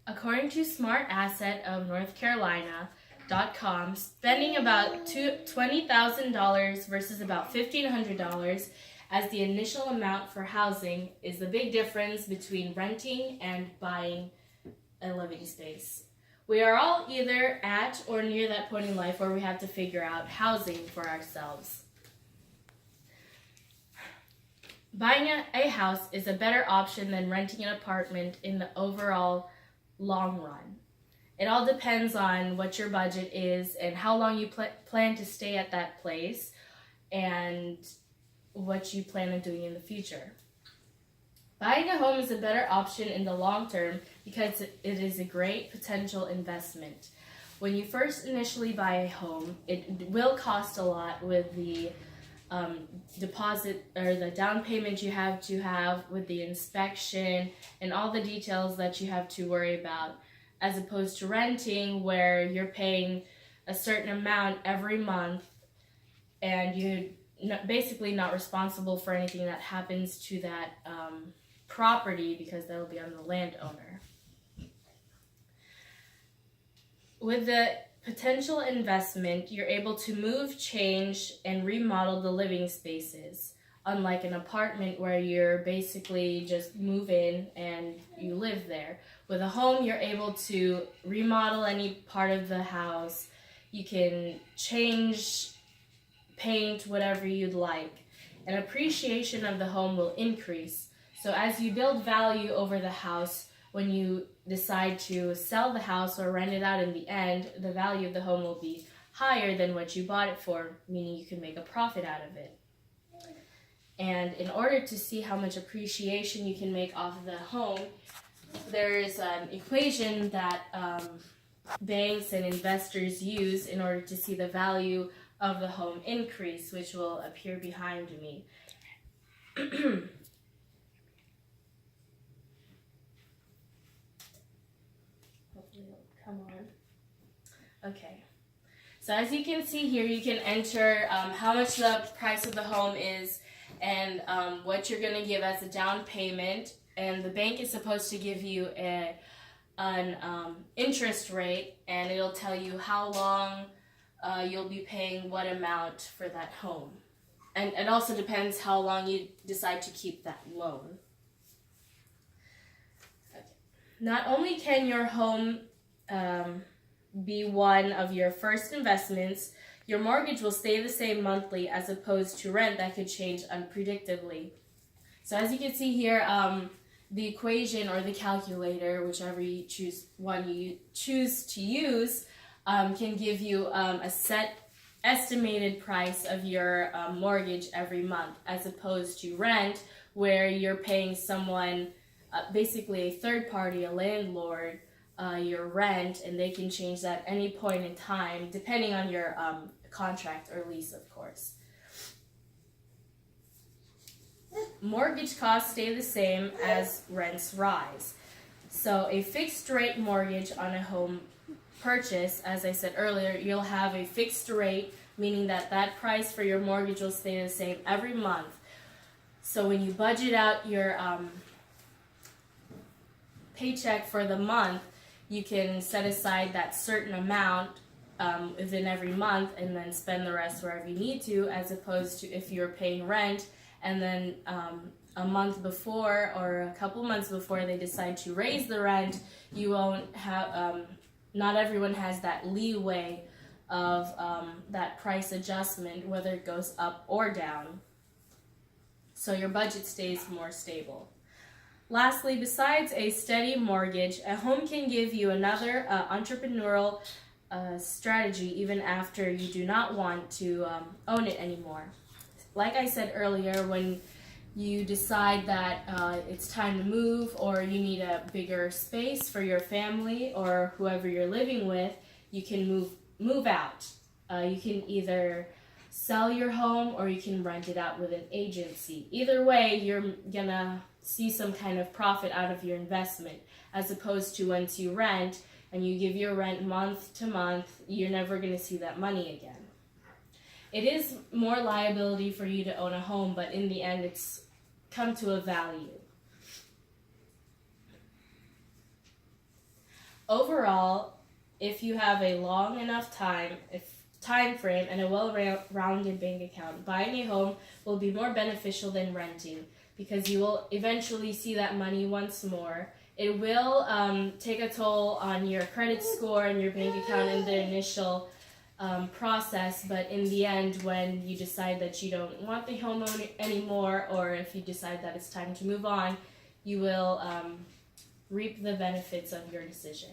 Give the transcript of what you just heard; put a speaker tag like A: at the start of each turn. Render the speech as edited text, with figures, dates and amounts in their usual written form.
A: According to Smart Asset of North Carolina.com, spending about $20,000 versus about $1,500 as the initial amount for housing is the big difference between renting and buying a living space. We are all either at or near that point in life where we have to figure out housing for ourselves. Buying a house is a better option than renting an apartment in the overall long run. It all depends on what your budget is and how long you plan to stay at that place and what you plan on doing in the future. Buying a home is a better option in the long term because it is a great potential investment. When you first initially buy a home, it will cost a lot with the deposit or the down payment you have to have with the inspection and all the details that you have to worry about, as opposed to renting where you're paying a certain amount every month and you're basically not responsible for anything that happens to that property because that will be on the landowner. With the potential investment, you're able to move, change, and remodel the living spaces, unlike an apartment where you're basically just move in and you live there. With a home, you're able to remodel any part of the house. You can change, paint, whatever you'd like. An appreciation of the home will increase. So as you build value over the house, when you decide to sell the house or rent it out in the end, the value of the home will be higher than what you bought it for, meaning you can make a profit out of it. And in order to see how much appreciation you can make off of the home, there is an equation that banks and investors use in order to see the value of the home increase, which will appear behind me. Come on. Okay. So as you can see here, you can enter how much the price of the home is and what you're going to give as a down payment. And the bank is supposed to give you an interest rate, and it'll tell you how long you'll be paying what amount for that home. And it also depends how long you decide to keep that loan. Okay. Not only can your home be one of your first investments, your mortgage will stay the same monthly as opposed to rent that could change unpredictably. So as you can see here, the equation or the calculator, whichever you choose to use, can give you a set estimated price of your mortgage every month, as opposed to rent where you're paying someone, basically a third party, a landlord, your rent, and they can change that at any point in time, depending on your contract or lease, of course. Mortgage costs stay the same as rents rise. So a fixed rate mortgage on a home purchase, as I said earlier, you'll have a fixed rate, meaning that that price for your mortgage will stay the same every month. So when you budget out your paycheck for the month, you can set aside that certain amount within every month and then spend the rest wherever you need to, as opposed to if you're paying rent and then a month before or a couple months before they decide to raise the rent, you won't have, not everyone has that leeway of that price adjustment, whether it goes up or down. So your budget stays more stable. Lastly, besides a steady mortgage, a home can give you another entrepreneurial strategy even after you do not want to own it anymore. Like I said earlier, when you decide that it's time to move or you need a bigger space for your family or whoever you're living with, you can move out. You can either sell your home or you can rent it out with an agency. Either way, you're gonna see some kind of profit out of your investment, as opposed to once you rent and you give your rent month to month, you're never going to see that money again. It is more liability for you to own a home, but in the end it's come to a value. overall, if you have a long enough time frame and a well-rounded bank account, buying a home will be more beneficial than renting because you will eventually see that money once more. It will take a toll on your credit score and your bank account in the initial process, but in the end, when you decide that you don't want the home anymore, or if you decide that it's time to move on, you will reap the benefits of your decision.